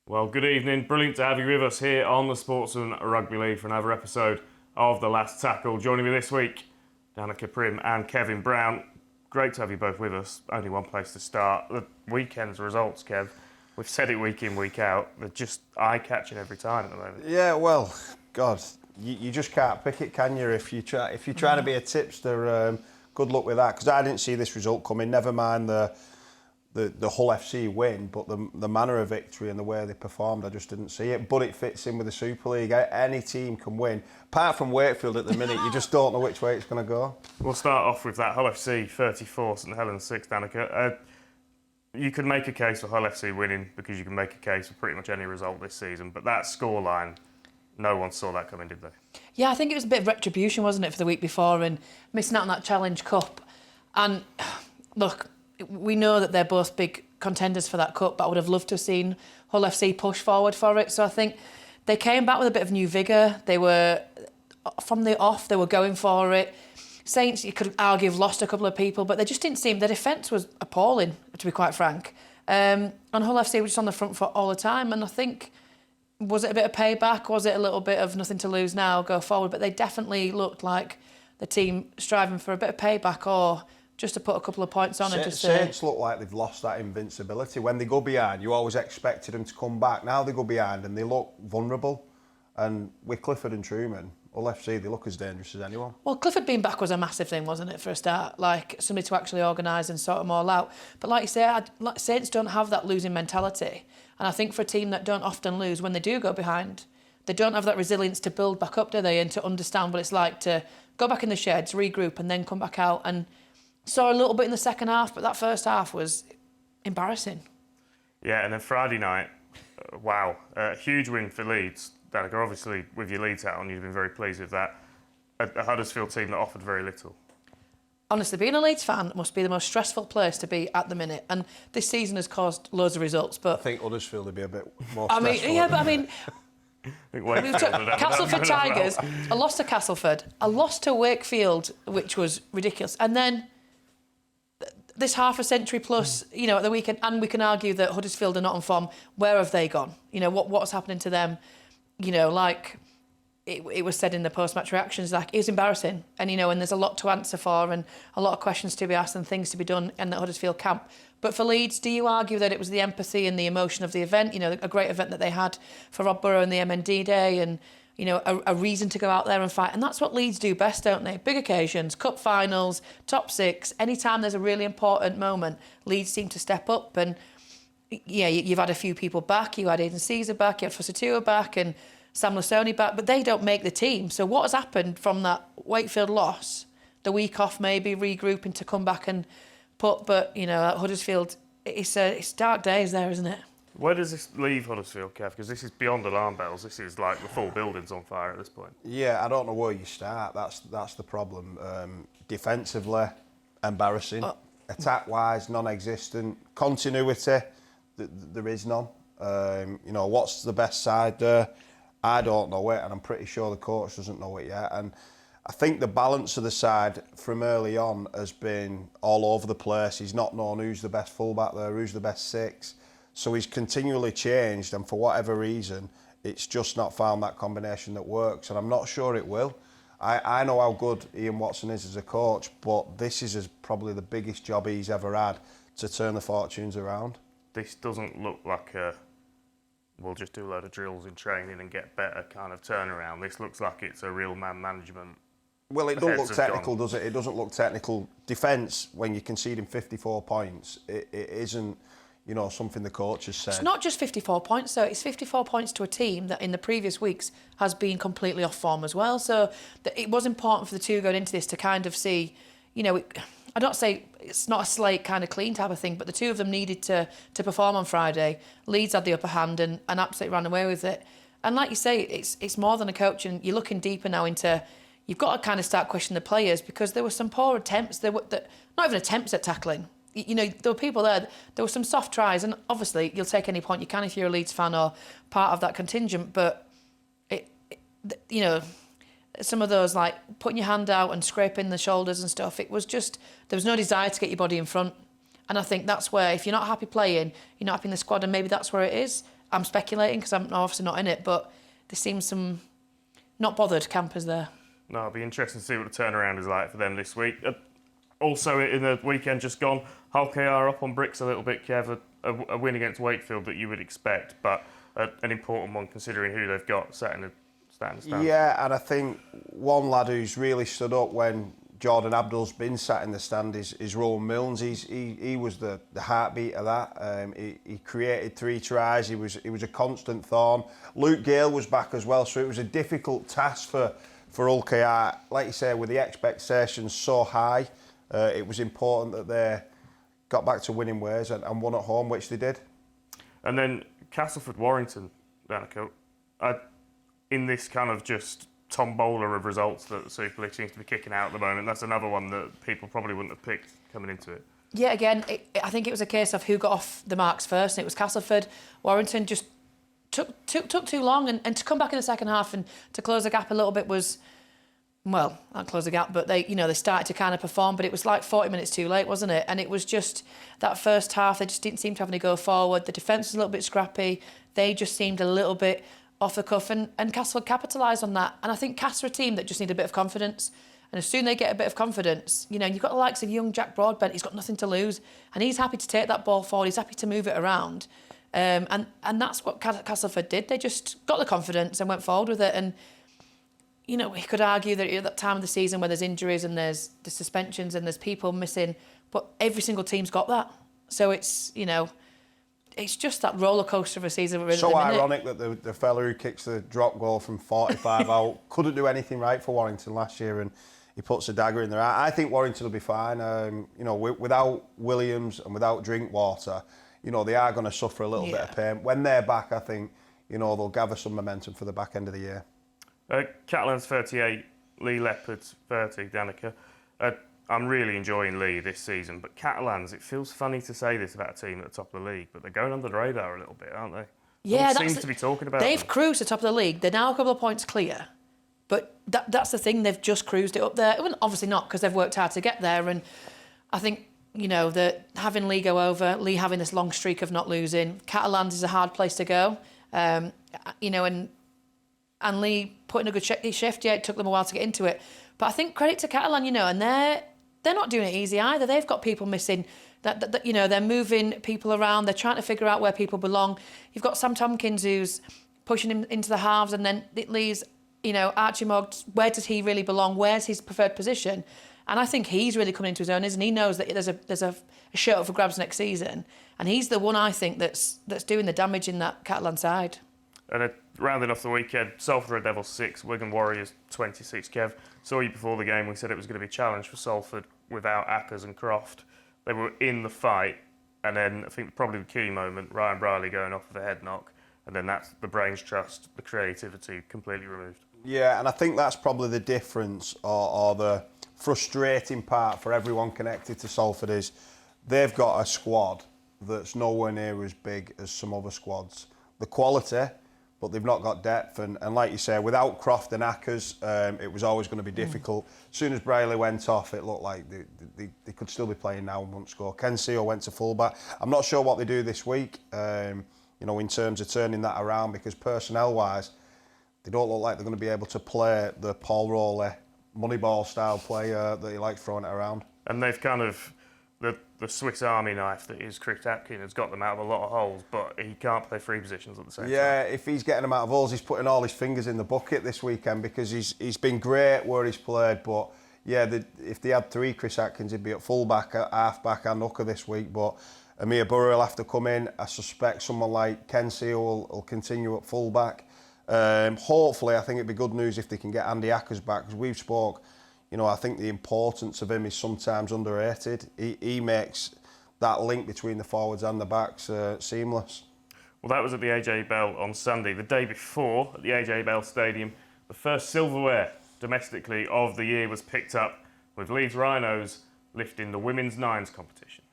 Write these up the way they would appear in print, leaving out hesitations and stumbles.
Well, good evening. Brilliant to have you with us here on the Sportsman Rugby League for another episode of The Last Tackle. Joining me this week, Danika Priim and Kevin Brown. Great to have you both with us. Only one place to start. The weekend's results, Kev. We've said it week in, week out. They're just eye-catching every time at the moment. Yeah, well, God, you just can't pick it, can you? If you're trying to be a tipster, good luck with that. Because I didn't see this result coming. Never mind the Hull FC win, but the manner of victory and the way they performed, I just didn't see it. But it fits in with the Super League. Any team can win. Apart from Wakefield at the minute, you just don't know which way it's going to go. We'll start off with that Hull FC 34, St Helens 6, Danika. You could make a case for Hull FC winning because you can make a case for pretty much any result this season. But that scoreline, no one saw that coming, did they? Yeah, I think it was a bit of retribution, wasn't it, for the week before and missing out on that Challenge Cup. And look, we know that they're both big contenders for that cup, but I would have loved to have seen Hull FC push forward for it. So I think they came back with a bit of new vigour. They were, from the off, they were going for it. Saints, you could argue, have lost a couple of people, but they just didn't seem... Their defence was appalling, to be quite frank. And Hull FC were just on the front foot all the time. And I think, was it a bit of payback? Was it a little bit of nothing to lose now, go forward? But they definitely looked like the team striving for a bit of payback or just to put a couple of points on it. Saints look like they've lost that invincibility. When they go behind, you always expected them to come back. Now they go behind and they look vulnerable. And with Clifford and Truman, Hull FC, they look as dangerous as anyone. Well, Clifford being back was a massive thing, wasn't it, for a start? Like, somebody to actually organise and sort them all out. But like you say, Saints don't have that losing mentality. And I think for a team that don't often lose, when they do go behind, they don't have that resilience to build back up, do they? And to understand what it's like to go back in the sheds, regroup, and then come back out. And saw a little bit in the second half, but that first half was embarrassing. Yeah, and then Friday night, wow, huge win for Leeds. Danika, obviously, with your Leeds hat on, you've been very pleased with that. A Huddersfield team that offered very little. Honestly, being a Leeds fan must be the most stressful place to be at the minute. And this season has caused loads of results, but... I think Huddersfield would be a bit more stressful. Castleford Tigers, I lost to Castleford. I lost to Wakefield, which was ridiculous. And then this half a century plus, at the weekend, and we can argue that Huddersfield are not on form. Where have they gone? What's happening to them? Like it was said in the post-match reactions, like, it was embarrassing. And, and there's a lot to answer for and a lot of questions to be asked and things to be done in the Huddersfield camp. But for Leeds, do you argue that it was the empathy and the emotion of the event? A great event that they had for Rob Burrow and the MND day and, a reason to go out there and fight. And that's what Leeds do best, don't they? Big occasions, cup finals, top six. Anytime there's a really important moment, Leeds seem to step up. And, yeah, you've had a few people back. You had Aidan Caesar back, you had Fusatua back and Sam Lasoni back, but they don't make the team. So what has happened from that Wakefield loss, the week off maybe, regrouping to come back and put, but, at Huddersfield, it's dark days there, isn't it? Where does this leave Huddersfield, Kev? Because this is beyond alarm bells. This is like the full building's on fire at this point. Yeah, I don't know where you start. That's the problem. Defensively, embarrassing. Attack-wise, non-existent. Continuity, there is none. What's the best side there? I don't know it, and I'm pretty sure the coach doesn't know it yet. And I think the balance of the side from early on has been all over the place. He's not known who's the best fullback there, who's the best six. So he's continually changed, and for whatever reason, it's just not found that combination that works, and I'm not sure it will. I know how good Ian Watson is as a coach, but this is probably the biggest job he's ever had to turn the fortunes around. This doesn't look like we'll just do a load of drills in training and get better kind of turnaround. This looks like it's a real man management. Well, it doesn't look technical, does it? It doesn't look technical. Defence, when you're conceding 54 points, it isn't, something the coach has said. It's not just 54 points, though. It's 54 points to a team that in the previous weeks has been completely off form as well. So it was important for the two going into this to kind of see, I don't say it's not a slate kind of clean type of thing, but the two of them needed to perform on Friday. Leeds had the upper hand and absolutely ran away with it. And like you say, it's more than a coach, and you're looking deeper now into... You've got to kind of start questioning the players because there were some poor attempts. Not even attempts at tackling. There were people there. There were some soft tries, and obviously you'll take any point you can if you're a Leeds fan or part of that contingent. But some of those, like putting your hand out and scraping the shoulders and stuff, it was just, there was no desire to get your body in front. And I think that's where, if you're not happy playing, you're not happy in the squad, and maybe that's where it is. I'm speculating because I'm obviously not in it, but there seems some not bothered campers there. No, it'll be interesting to see what the turnaround is like for them this week. Also, in the weekend just gone, Hull KR up on bricks a little bit, Kev. A win against Wakefield that you would expect, but an important one considering who they've got sat in the stands. Yeah, and I think one lad who's really stood up when Jordan Abdul's been sat in the stand is Rowan Milnes. He was the heartbeat of that. He created 3 tries. He was a constant thorn. Luke Gale was back as well, so it was a difficult task for Hull KR. Like you say, with the expectations so high, it was important that they got back to winning ways and won at home, which they did. And then Castleford-Warrington, Danika, in this kind of just tombola of results that the Super League seems to be kicking out at the moment, that's another one that people probably wouldn't have picked coming into it. Yeah, again, I think it was a case of who got off the marks first, and it was Castleford. Warrington just took too long, and to come back in the second half and to close the gap a little bit was, well, not close the gap, but they started to kind of perform, but it was like 40 minutes too late, wasn't it? And it was just that first half, they just didn't seem to have any go forward. The defence was a little bit scrappy. They just seemed a little bit off the cuff, and Castleford capitalised on that. And I think Castle are a team that just need a bit of confidence. And as soon as they get a bit of confidence, you've got the likes of young Jack Broadbent. He's got nothing to lose, and he's happy to take that ball forward. He's happy to move it around, and that's what Castleford did. They just got the confidence and went forward with it. And we could argue that at that time of the season where there's injuries and there's the suspensions and there's people missing, but every single team's got that. So it's it's just that roller coaster of a season we're in. So ironic that the fella who kicks the drop goal from 45 out couldn't do anything right for Warrington last year, and he puts a dagger in there. I think Warrington will be fine. Without Williams and without Drinkwater, they are going to suffer a little bit of pain. When they're back, I think they'll gather some momentum for the back end of the year. Catalans 38, Lee Leopards 30, Danika. I'm really enjoying Lee this season, but Catalans, it feels funny to say this about a team at the top of the league, but they're going under the radar a little bit, aren't they? Yeah, seems to be talking about they've them. cruised to the top of the league. They're now a couple of points clear, but that's the thing. They've just cruised it up there. Well, obviously not, because they've worked hard to get there. And I think that having Lee go over, Lee having this long streak of not losing, Catalans is a hard place to go. And Lee putting a good shift. Yeah, it took them a while to get into it, but I think credit to Catalan, and they're not doing it easy either. They've got people missing. That they're moving people around. They're trying to figure out where people belong. You've got Sam Tompkins who's pushing him into the halves, and then it leaves Archie Moggs. Where does he really belong? Where's his preferred position? And I think he's really coming into his own, and he knows that there's a shirt up for grabs next season, and he's the one I think that's doing the damage in that Catalan side. And rounding off the weekend, Salford Red Devils 6, Wigan Warriors 26. Kev, saw you before the game. We said it was going to be a challenge for Salford without Ackers and Croft. They were in the fight, and then I think probably the key moment, Ryan Briley going off with a head knock, and then that's the brains trust, the creativity completely removed. Yeah, and I think that's probably the difference or the frustrating part for everyone connected to Salford is they've got a squad that's nowhere near as big as some other squads. The quality, but they've not got depth, and like you say, without Croft and Ackers, it was always going to be difficult. As soon as Briley went off, it looked like they could still be playing now and won't score. Ken Seal went to fullback. I'm not sure what they do this week, in terms of turning that around, because personnel-wise, they don't look like they're going to be able to play the Paul Rowley Moneyball style play that he likes throwing it around. And they've kind of the Swiss Army knife that is Chris Atkin has got them out of a lot of holes, but he can't play 3 positions at the same time. Yeah, if he's getting them out of holes, he's putting all his fingers in the bucket this weekend, because he's been great where he's played. But yeah, if they had 3 Chris Atkins, he'd be at fullback, halfback, and hooker this week. But Amir Burrow will have to come in. I suspect someone like Ken Seal will continue at fullback. Hopefully, I think it'd be good news if they can get Andy Ackers back, because we've spoke. I think the importance of him is sometimes underrated. He makes that link between the forwards and the backs seamless. Well, that was at the AJ Bell on Sunday. The day before, at the AJ Bell Stadium, the first silverware domestically of the year was picked up, with Leeds Rhinos lifting the women's nines competition.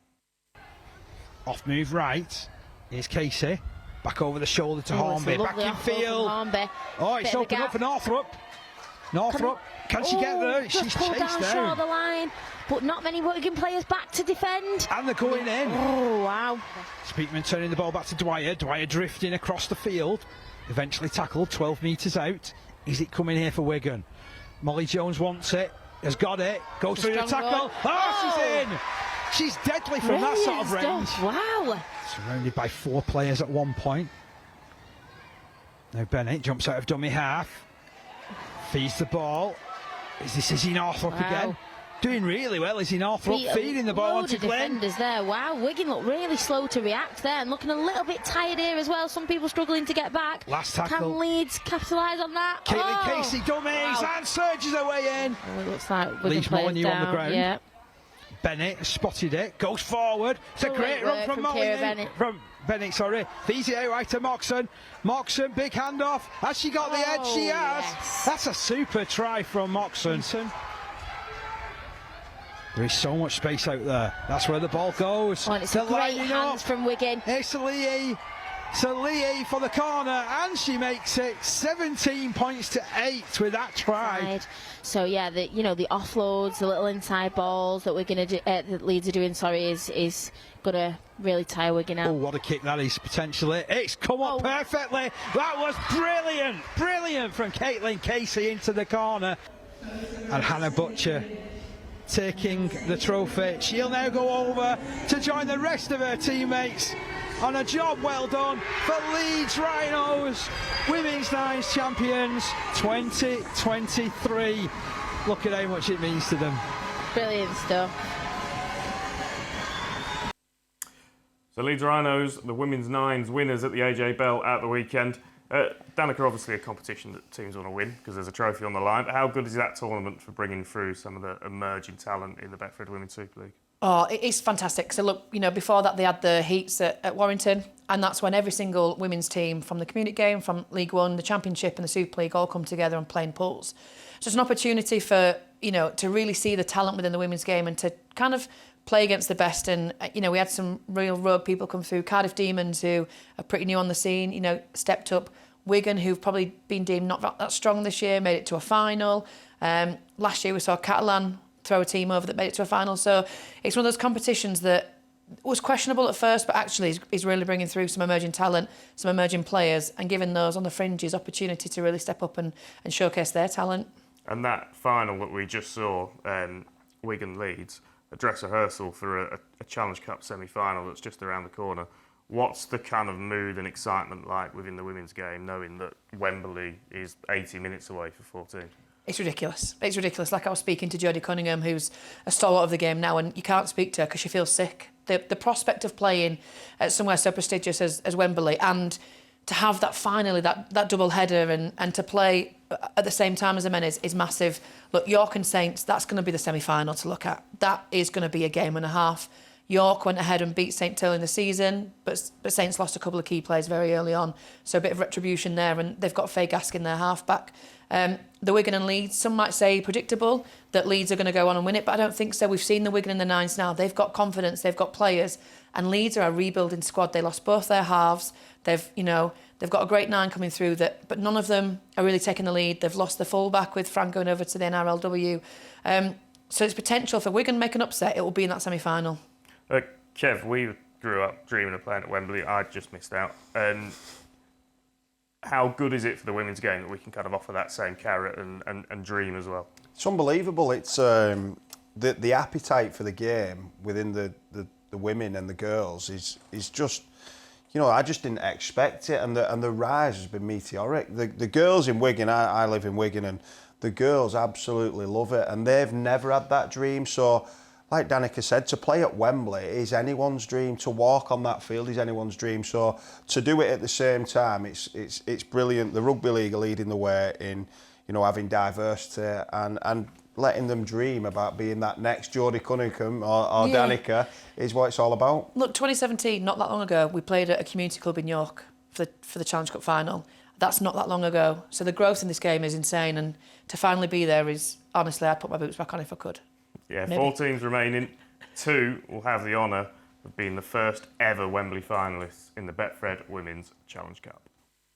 Off move right. Here's Casey. Back over the shoulder to Hornby. Back in field. Hornby. Oh, it's opened up for Northrop. Northrop, can she get there? Just She's pulled chased down short of down. the line, but not many Wigan players back to defend. And they're going in. Oh, wow. Speakman turning the ball back to Dwyer. Dwyer drifting across the field. Eventually tackled 12 metres out. Is it coming here for Wigan? Molly Jones wants it. Has got it. Goes through the tackle. She's in. She's deadly from that sort of range. Wow. Surrounded by 4 players at one point. Now Bennett jumps out of dummy half. Feeds the ball. Is this Izzy Northrop again? Doing really well, Izzy Northrop. Feeding the ball onto Glenn. Defenders there. Wow, Wigan look really slow to react there and looking a little bit tired here as well. Some people struggling to get back. Last tackle. Can Leeds capitalise on that? Caitlin Casey dummies and surges her way in. Oh, it looks like Wigan Leaves players Molyneux on the ground. Yeah. Bennett spotted it, goes forward. It's a great run from Molyneux. From Bennett, sorry. Feeds it out right to Moxon. Moxon, big handoff. Has she got the edge? She has. Yes. That's a super try from Moxon. There is so much space out there. That's where the ball goes. Oh, and it's a great hands from Wigan. It's Lee. Salee for the corner, and she makes it 17 points to 8 with that try. So yeah, the offloads, the little inside balls that we're going to do, that Leeds are doing. Is going to really tire Wigan out. Oh, what a kick that is potentially! It's come up perfectly. That was brilliant from Caitlin Casey into the corner, and Hannah Butcher taking the trophy. She'll now go over to join the rest of her teammates on a job well done for Leeds Rhinos, Women's Nines champions 2023. Look at how much it means to them. Brilliant stuff. So Leeds Rhinos, the Women's Nines winners at the AJ Bell at the weekend. Danica, obviously a competition that teams want to win because there's a trophy on the line, but how good is that tournament for bringing through some of the emerging talent in the Betfred Women's Super League? Oh, it is fantastic. So look, before that they had the heats at Warrington, and that's when every single women's team from the community game, from League One, the Championship and the Super League all come together and play in pools. So it's an opportunity for, to really see the talent within the women's game and to kind of play against the best. And, we had some real rogue people come through. Cardiff Demons, who are pretty new on the scene, stepped up. Wigan, who've probably been deemed not that strong this year, made it to a final. Last year we saw Catalan throw a team over that made it to a final. So it's one of those competitions that was questionable at first, but actually is really bringing through some emerging talent, some emerging players, and giving those on the fringes opportunity to really step up and showcase their talent. And that final that we just saw, Wigan Leeds, a dress rehearsal for a Challenge Cup semi-final that's just around the corner. What's the kind of mood and excitement like within the women's game, knowing that Wembley is 80 minutes away for 14? It's ridiculous. It's ridiculous. Like I was speaking to Jodie Cunningham, who's a stalwart of the game now, and you can't speak to her because she feels sick. The prospect of playing at somewhere so prestigious as Wembley, and to have that finally, that double header and to play at the same time as the men is massive. Look, York and Saints, that's going to be the semi-final to look at. That is going to be a game and a half. York went ahead and beat St Till in the season, but Saints lost a couple of key players very early on, so a bit of retribution there, and they've got Faye Gaskin, their half-back. The Wigan and Leeds, some might say predictable that Leeds are going to go on and win it, but I don't think so. We've seen the Wigan and the Nines now. They've got confidence, they've got players, and Leeds are a rebuilding squad. They lost both their halves. They've got a great nine coming through, but none of them are really taking the lead. They've lost the full-back with Frank going over to the NRLW. So it's potential for Wigan to make an upset. It will be in that semi-final. Kev, we grew up dreaming of playing at Wembley. I just missed out. How good is it for the women's game that we can kind of offer that same carrot and dream as well? It's unbelievable. It's the appetite for the game within the women and the girls is just, I just didn't expect it, and the rise has been meteoric. The girls in Wigan, I live in Wigan, and the girls absolutely love it, and they've never had that dream. So, like Danica said, to play at Wembley is anyone's dream. To walk on that field is anyone's dream. So to do it at the same time, it's brilliant. The Rugby League are leading the way in, having diversity and letting them dream about being that next Jodie Cunningham or Danica is what it's all about. Look, 2017, not that long ago, we played at a community club in York for the Challenge Cup final. That's not that long ago. So the growth in this game is insane, and to finally be there is, honestly, I'd put my boots back on if I could. Yeah, Maybe. 4 teams remaining. 2 will have the honour of being the first ever Wembley finalists in the Betfred Women's Challenge Cup.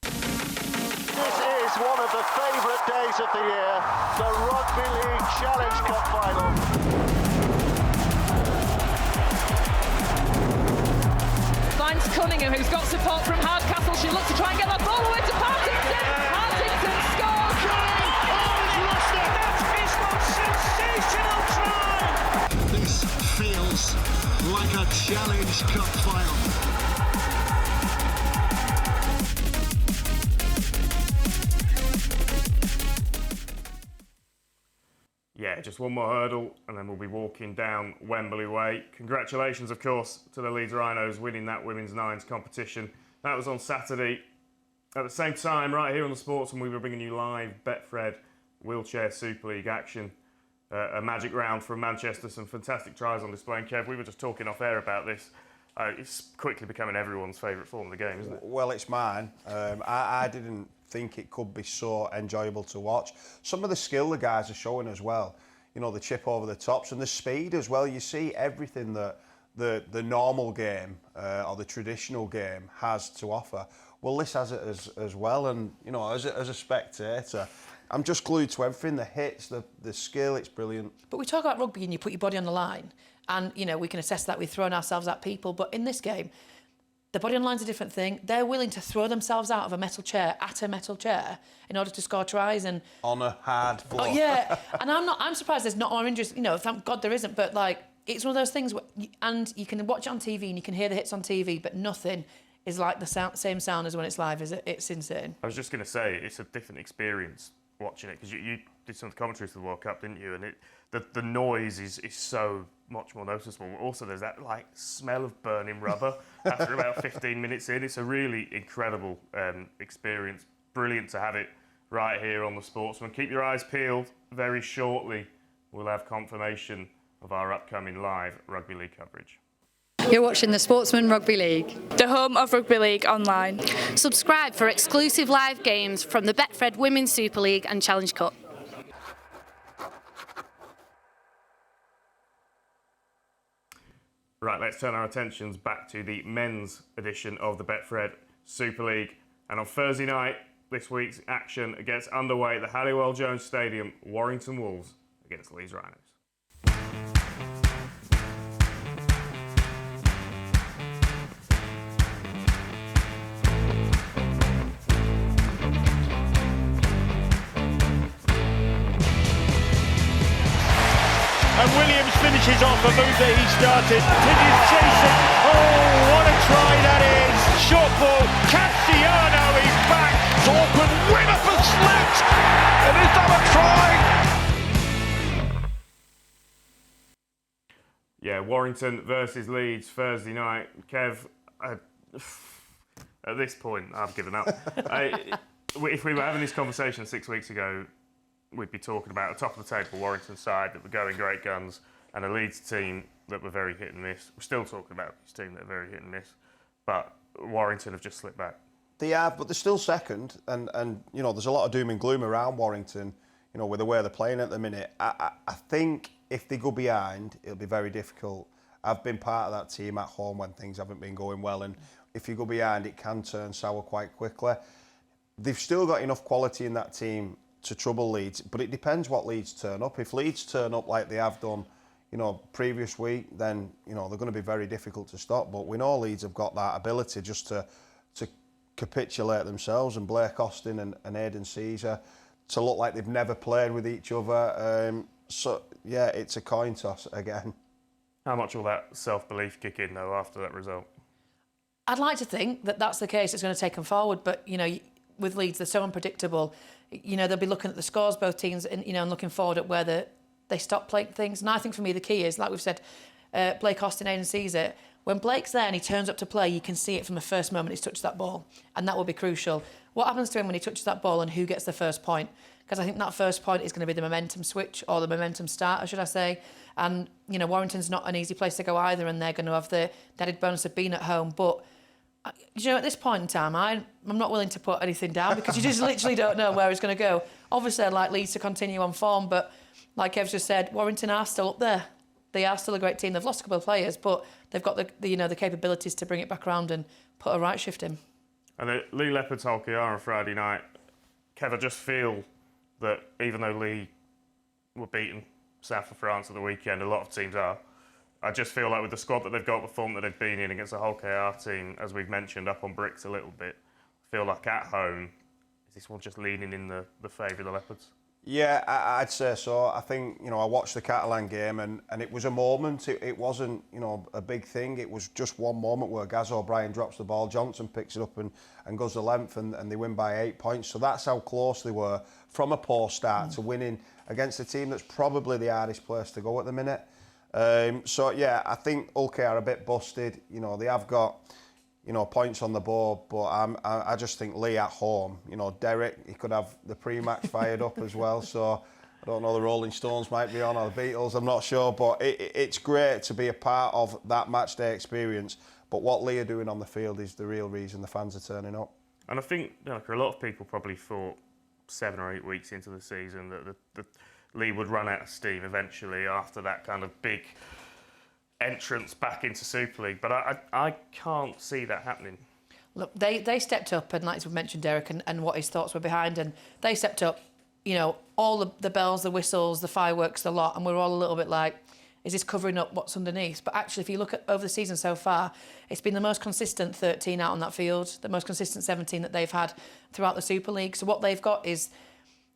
This is is one of the favourite days of the year, the Rugby League Challenge Cup final. Finds Cunningham, who's got support from Hardcastle. She looks to try and get that ball away to Partington. Partington scores. That is one sensational try. This feels like a Challenge Cup final. Yeah, just one more hurdle and then we'll be walking down Wembley Way. Congratulations, of course, to the Leeds Rhinos winning that Women's Nines competition. That was on Saturday. At the same time, right here on the Sportsman, we were bringing you live Betfred Wheelchair Super League action. A magic round from Manchester, some fantastic tries on display. And Kev, we were just talking off air about this. It's quickly becoming everyone's favourite form of the game, isn't it? Well, it's mine. I didn't think it could be so enjoyable to watch. Some of the skill the guys are showing as well. You know, the chip over the tops and the speed as well. You see everything that the normal game or the traditional game has to offer. Well, this has it as well. And, you know, as a spectator, I'm just glued to everything. The hits, the skill, it's brilliant. But we talk about rugby and you put your body on the line. And, you know, we can assess that with throwing ourselves at people. But in this game, the body on line's a different thing. They're willing to throw themselves out of a metal chair at a metal chair in order to score tries and on a hard floor. Oh yeah, and I'm surprised there's not more injuries. You know, thank God there isn't. But like, it's one of those things. And you can watch it on TV and you can hear the hits on TV, but nothing is like the same sound as when it's live. Is it? It's insane. I was just going to say it's a different experience watching it because you did some of the commentaries for the World Cup, didn't you? And the noise is so much more noticeable. Also, there's that like smell of burning rubber after about 15 minutes in. It's a really incredible experience. Brilliant to have it right here on the Sportsman. Keep your eyes peeled. Very shortly, we'll have confirmation of our upcoming live rugby league coverage. You're watching the Sportsman Rugby League, the home of Rugby League online. Subscribe for exclusive live games from the Betfred Women's Super League and Challenge Cup. Right, let's turn our attentions back to the men's edition of the Betfred Super League. And on Thursday night, this week's action gets underway at the Halliwell Jones Stadium, Warrington Wolves against Leeds Rhinos. And Williams finishes off a move that he started. Continues chasing. Oh, what a try that is. Short ball. Cassiano is back. Torpen winner for Slit. And is that a try? Yeah, Warrington versus Leeds Thursday night. Kev, at this point, I've given up. If we were having this conversation 6 weeks ago, we'd be talking about a top of the table Warrington side that were going great guns and a Leeds team that were very hit and miss. We're still talking about this team that are very hit and miss, but Warrington have just slipped back. They have, but they're still second, and you know, there's a lot of doom and gloom around Warrington, you know, with the way they're playing at the minute. I think if they go behind, it'll be very difficult. I've been part of that team at home when things haven't been going well, and if you go behind, it can turn sour quite quickly. They've still got enough quality in that team to trouble Leeds, but it depends what Leeds turn up. If Leeds turn up like they have done, you know, previous week, then, you know, they're going to be very difficult to stop. But we know Leeds have got that ability just to capitulate themselves, and Blake Austin and Aidan Caesar to look like they've never played with each other. So, yeah, it's a coin toss again. How much will that self-belief kick in, though, after that result? I'd like to think that that's the case. It's going to take them forward, but, you know, with Leeds, they're so unpredictable. You know, they'll be looking at the scores, both teams, and, you know, and looking forward at where they stop playing things. And I think for me, the key is, like we've said, Blake Austin, Aidan Caesar. When Blake's there and he turns up to play, you can see it from the first moment he's touched that ball. And that will be crucial. What happens to him when he touches that ball and who gets the first point? Because I think that first point is going to be the momentum switch, or the momentum starter, should I say. And, you know, Warrington's not an easy place to go either, and they're going to have the added bonus of being at home. But, you know, at this point in time, I'm not willing to put anything down, because you just literally don't know where it's going to go. Obviously, I'd like Leeds to continue on form, but like Kev just said, Warrington are still up there. They are still a great team. They've lost a couple of players, but they've got the capabilities to bring it back around and put a right shift in. And the Lee Leopards Hulk on Friday night. Kev, I just feel that even though Lee were beaten south of France at the weekend, a lot of teams are. I just feel like with the squad that they've got, the form that they've been in against the whole KR team, as we've mentioned, up on bricks a little bit, I feel like at home, is this one just leaning in the favour of the Leopards? Yeah, I'd say so. I think, I watched the Catalan game and it was a moment. It wasn't, a big thing. It was just one moment where Gaz O'Brien drops the ball, Johnson picks it up and goes the length and they win by 8 points. So that's how close they were from a poor start to winning against a team that's probably the hardest place to go at the minute. So, yeah, I think Ulk are a bit busted. They have got, points on the board, but I just think Lee at home, Derek, he could have the pre-match fired up as well. So I don't know, the Rolling Stones might be on, or the Beatles, I'm not sure. But it's great to be a part of that match day experience. But what Lee are doing on the field is the real reason the fans are turning up. And I think a lot of people probably thought 7 or 8 weeks into the season that the Lee would run out of steam eventually after that kind of big entrance back into Super League, but I can't see that happening. Look, they stepped up, and like we've mentioned, Derek, and what his thoughts were behind, and they stepped up, all the bells, the whistles, the fireworks, the lot, and we're all a little bit like, is this covering up what's underneath? But actually, if you look at over the season so far, it's been the most consistent 13 out on that field, the most consistent 17 that they've had throughout the Super League. So what they've got is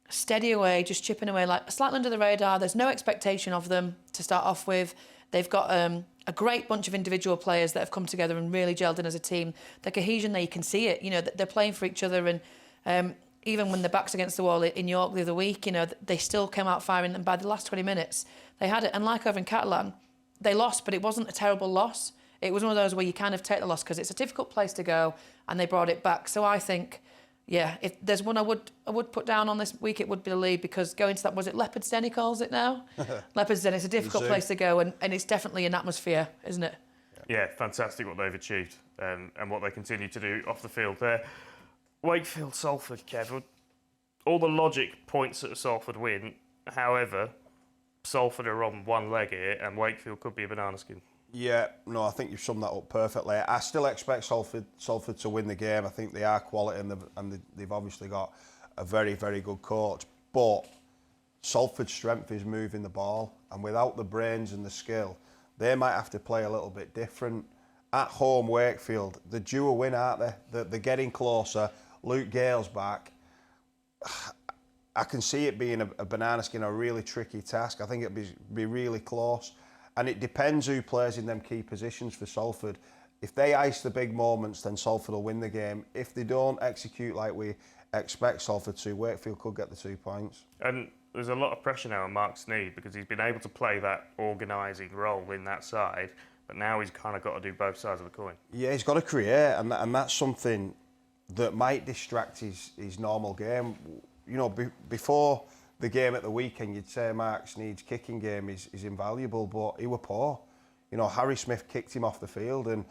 steady away, just chipping away, like slightly under the radar. There's no expectation of them to start off with. They've got a great bunch of individual players that have come together and really gelled in as a team. The cohesion there, you can see it. They're playing for each other, and even when their back's against the wall in York the other week, they still came out firing. And by the last 20 minutes, they had it. And like over in Catalan, they lost, but it wasn't a terrible loss. It was one of those where you kind of take the loss because it's a difficult place to go, and they brought it back. So I think, yeah, if there's one I would put down on this week, it would be the lead, because going to that, was it Leopards Den he calls it now? Leopards Den, it's a difficult place to go, and it's definitely an atmosphere, isn't it? Yeah, fantastic what they've achieved and what they continue to do off the field there. Wakefield, Salford, Kev, all the logic points at a Salford win. However, Salford are on one leg here, and Wakefield could be a banana skin. Yeah, no, I think you've summed that up perfectly. I still expect Salford to win the game. I think they are quality, and they've obviously got a very, very good coach. But Salford's strength is moving the ball, and without the brains and the skill, they might have to play a little bit different. At home, Wakefield, they're due a win, aren't they? They're getting closer. Luke Gale's back. I can see it being a banana skin, a really tricky task. I think it'd be really close. And it depends who plays in them key positions for Salford. If they ice the big moments, then Salford will win the game. If they don't execute like we expect Salford to, Wakefield could get the 2 points. And there's a lot of pressure now on Mark Sneed, because he's been able to play that organising role in that side, but now he's kind of got to do both sides of the coin. Yeah, he's got to create, and that's something that might distract his normal game. Before the game at the weekend, you'd say Mark Sneed's kicking game is invaluable, but he were poor. Harry Smith kicked him off the field, and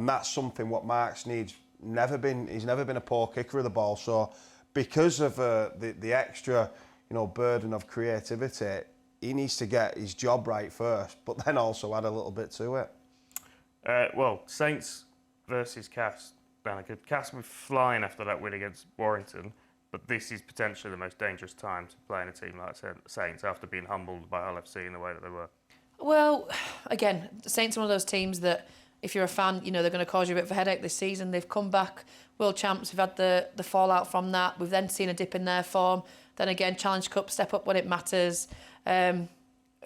that's something what Mark Sneed's never been. He's never been a poor kicker of the ball. So because of the extra, burden of creativity, he needs to get his job right first, but then also add a little bit to it. Well, Saints versus Cass. Danika. Cass were flying after that win against Warrington, but this is potentially the most dangerous time to play in a team like Saints after being humbled by Hull FC in the way that they were. Well, again, the Saints are one of those teams that, if you're a fan, they're going to cause you a bit of a headache this season. They've come back world champs. We've had the fallout from that. We've then seen a dip in their form. Then again, Challenge Cup, step up when it matters. They've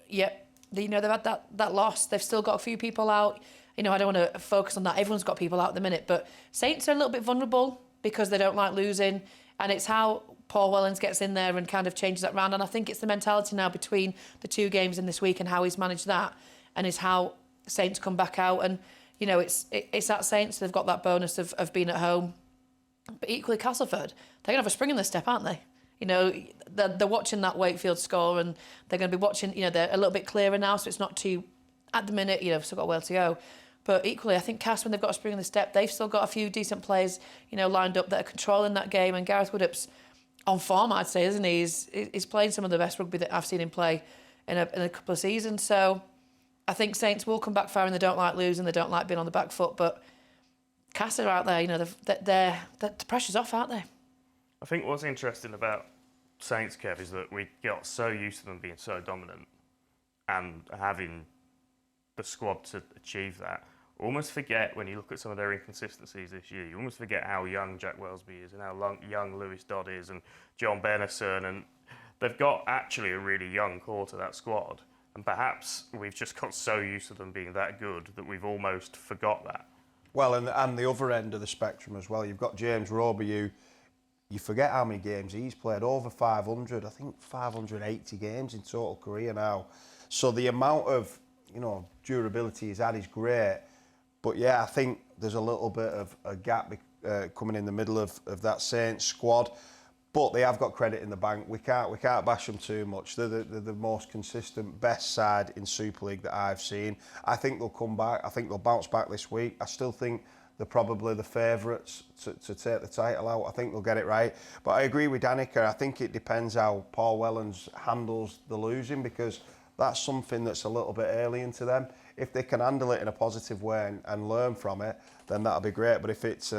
had that loss. They've still got a few people out. I don't want to focus on that. Everyone's got people out at the minute, but Saints are a little bit vulnerable because they don't like losing, and it's how Paul Wellens gets in there and kind of changes that round. And I think it's the mentality now between the 2 games in this week and how he's managed that, and is how Saints come back out. And it's at Saints. They've got that bonus of being at home, but equally Castleford, they're gonna have a spring in their step, aren't they? They're watching that Wakefield score, and they're going to be watching. They're a little bit clearer now, so it's not too. At the minute, still got a while to go. But equally, I think Cass, when they've got a spring in the step, they've still got a few decent players, lined up that are controlling that game. And Gareth Woodup's on form, I'd say, isn't he? He's playing some of the best rugby that I've seen him play in a couple of seasons. So I think Saints will come back firing. They don't like losing. They don't like being on the back foot. But Cass are out there. The pressure's off, aren't they? I think what's interesting about Saints, Kev, is that we got so used to them being so dominant and having the squad to achieve that. Almost forget, when you look at some of their inconsistencies this year, you almost forget how young Jack Welsby is and how young Lewis Dodd is and John Bennison, and they've got actually a really young core to that squad. And perhaps we've just got so used to them being that good that we've almost forgot that. Well, and the other end of the spectrum as well, you've got James Roby, who you forget how many games he's played, over 500, I think 580 games in total career now. So the amount of, durability he's had is great. But yeah, I think there's a little bit of a gap coming in the middle of that Saints squad. But they have got credit in the bank. We can't bash them too much. They're the most consistent, best side in Super League that I've seen. I think they'll come back. I think they'll bounce back this week. I still think they're probably the favourites to take the title out. I think they'll get it right. But I agree with Danika. I think it depends how Paul Wellens handles the losing, because that's something that's a little bit alien to them. If they can handle it in a positive way and learn from it, then that'll be great. But if it's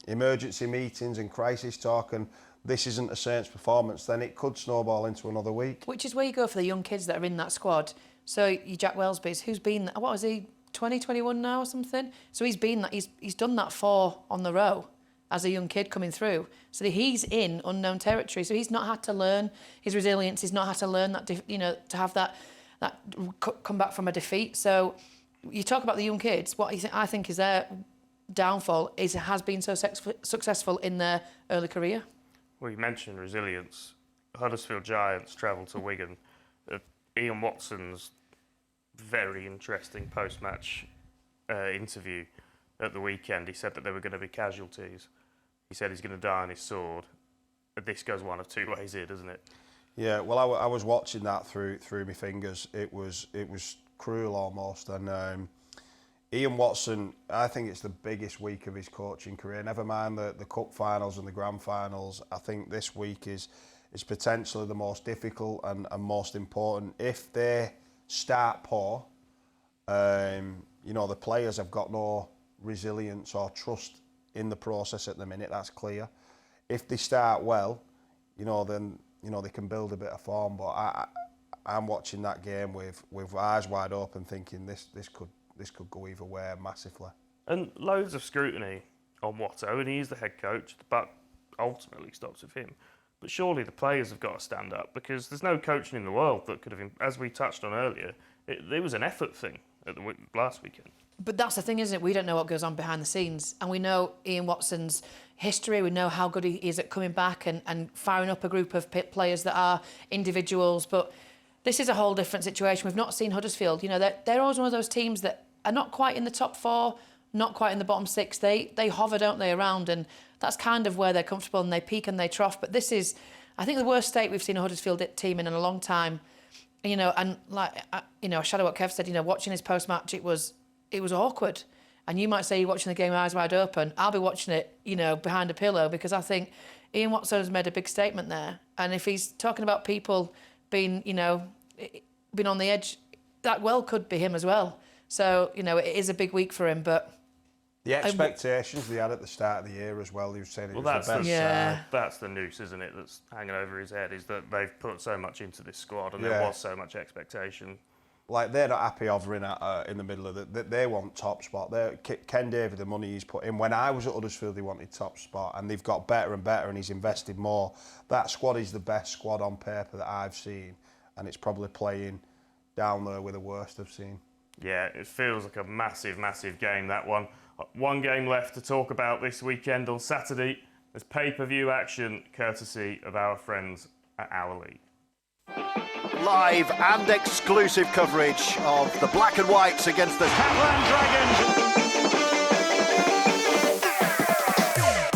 emergency meetings and crisis talk and this isn't a Saints performance, then it could snowball into another week. Which is where you go for the young kids that are in that squad. So you Jack Welsby's, who's been, what was he, 20, 21 now or something? So he's been that, he's done that 4 on the row as a young kid coming through. So he's in unknown territory. So he's not had to learn his resilience. He's not had to learn that, to have that come back from a defeat. So you talk about the young kids. What I think is their downfall is it has been so successful in their early career. Well, you mentioned resilience. Huddersfield Giants travel to Wigan. Ian Watson's very interesting post-match interview at the weekend. He said that there were going to be casualties. He said he's going to die on his sword. This goes one of two ways here, doesn't it? Yeah, well, I was watching that through my fingers. It was cruel almost. And Ian Watson, I think it's the biggest week of his coaching career. Never mind the cup finals and the grand finals. I think this week is potentially the most difficult and most important. If they start poor, the players have got no resilience or trust in the process at the minute. That's clear. If they start well, then they can build a bit of form. But I'm watching that game with eyes wide open, thinking this could go either way massively. And loads of scrutiny on Watto, and he's the head coach. The buck ultimately stops with him. But surely the players have got to stand up, because there's no coaching in the world that could have, as we touched on earlier, it was an effort thing at the last weekend. But that's the thing, isn't it? We don't know what goes on behind the scenes. And we know Ian Watson's history. We know how good he is at coming back and firing up a group of players that are individuals. But this is a whole different situation. We've not seen Huddersfield. They're always one of those teams that are not quite in the top 4, not quite in the bottom 6. They hover, don't they, around, and that's kind of where they're comfortable, and they peak and they trough. But this is, I think, the worst state we've seen a Huddersfield team in a long time. And I shadow what Kev said. Watching his post-match, it was awkward. And you might say you're watching the game eyes wide open. I'll be watching it, behind a pillow, because I think Ian Watson has made a big statement there. And if he's talking about people being, been on the edge, that well could be him as well. So, it is a big week for him, but... The expectations they had at the start of the year as well, he was saying it was the best side. That's the noose, isn't it, that's hanging over his head, is that they've put so much into this squad and there was so much expectation. Like, they're not happy hovering in the middle of it. They want top spot. Ken David, the money he's put in. When I was at Huddersfield, he wanted top spot, and they've got better and better, and he's invested more. That squad is the best squad on paper that I've seen, and it's probably playing down there with the worst I've seen. Yeah, it feels like a massive, massive game, that one. One game left to talk about this weekend. On Saturday, there's pay-per-view action courtesy of our friends at Our League. Live and exclusive coverage of the Black and Whites against the Catalan Dragons.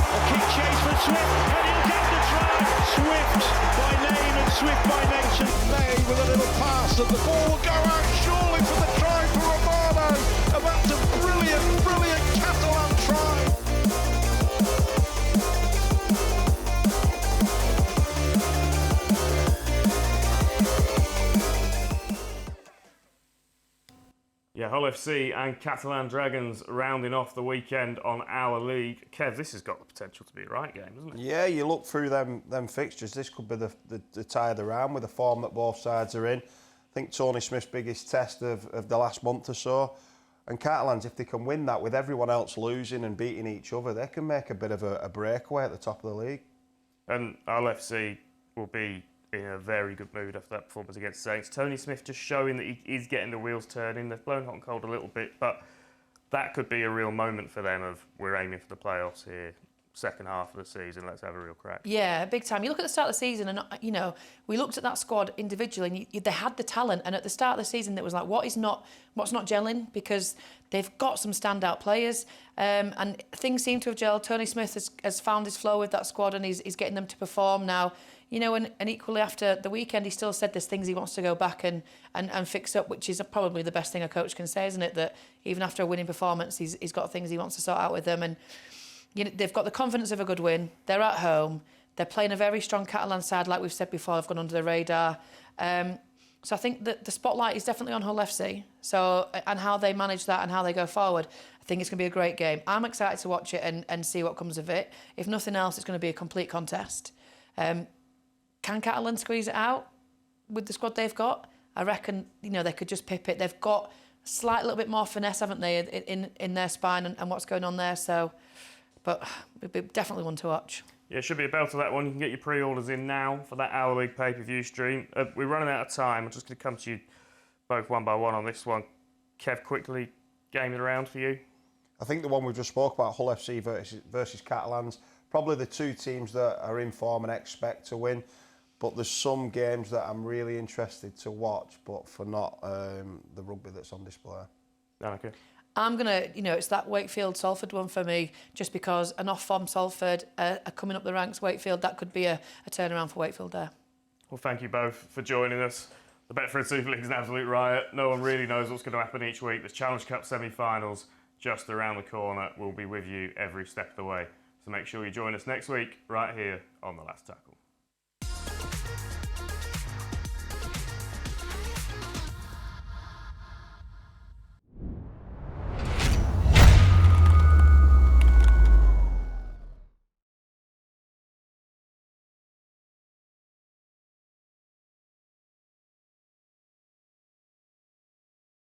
A kick chase for Swift, and he'll get the try. Swift by name and Swift by nature. May with a little pass, and the ball will go out surely for the try for Romano. And that's a brilliant, brilliant Catalan try. Yeah, Hull FC and Catalan Dragons rounding off the weekend on our league. Kev, this has got the potential to be a right game, doesn't it? Yeah, you look through them fixtures, this could be the tie of the round with the form that both sides are in. I think Tony Smith's biggest test of the last month or so. And Catalans, if they can win that with everyone else losing and beating each other, they can make a bit of a breakaway at the top of the league. And Hull FC will be in a very good mood after that performance against Saints. Tony Smith just showing that he is getting the wheels turning. They've blown hot and cold a little bit, but that could be a real moment for them of we're aiming for the playoffs here. Second half of the season, let's have a real crack. Yeah, big time. You look at the start of the season and, you know, we looked at that squad individually and they had the talent, and at the start of the season it was like, what's not gelling? Because they've got some standout players and things seem to have gelled. Tony Smith has found his flow with that squad and he's getting them to perform now. You know, and equally after the weekend, he still said there's things he wants to go back and fix up, which is probably the best thing a coach can say, isn't it? That even after a winning performance, he's got things he wants to sort out with them. And you know, they've got the confidence of a good win. They're at home. They're playing a very strong Catalan side, like we've said before. They've gone under the radar. So I think that the spotlight is definitely on Hull FC. So, and how they manage that and how they go forward, I think it's going to be a great game. I'm excited to watch it and see what comes of it. If nothing else, it's going to be a complete contest. Can Catalan squeeze it out with the squad they've got? I reckon, you know, they could just pip it. They've got a slight little bit more finesse, haven't they, in their spine and what's going on there. So, but it'd be definitely one to watch. Yeah, it should be a belt of that one. You can get your pre-orders in now for that Our League pay-per-view stream. We're running out of time. I'm just going to come to you both one by one on this one. Kev, quickly, game it around for you. I think the one we just spoke about, Hull FC versus Catalans, probably the two teams that are in form and expect to win. But there's some games that I'm really interested to watch, but for not the rugby that's on display. Danika? I'm going to, you know, it's that Wakefield-Salford one for me, just because an off-form Salford are coming up the ranks. Wakefield, that could be a turnaround for Wakefield there. Well, thank you both for joining us. The Betfred Super League is an absolute riot. No one really knows what's going to happen each week. There's Challenge Cup semi-finals just around the corner. We'll be with you every step of the way. So make sure you join us next week right here on The Last Tackle.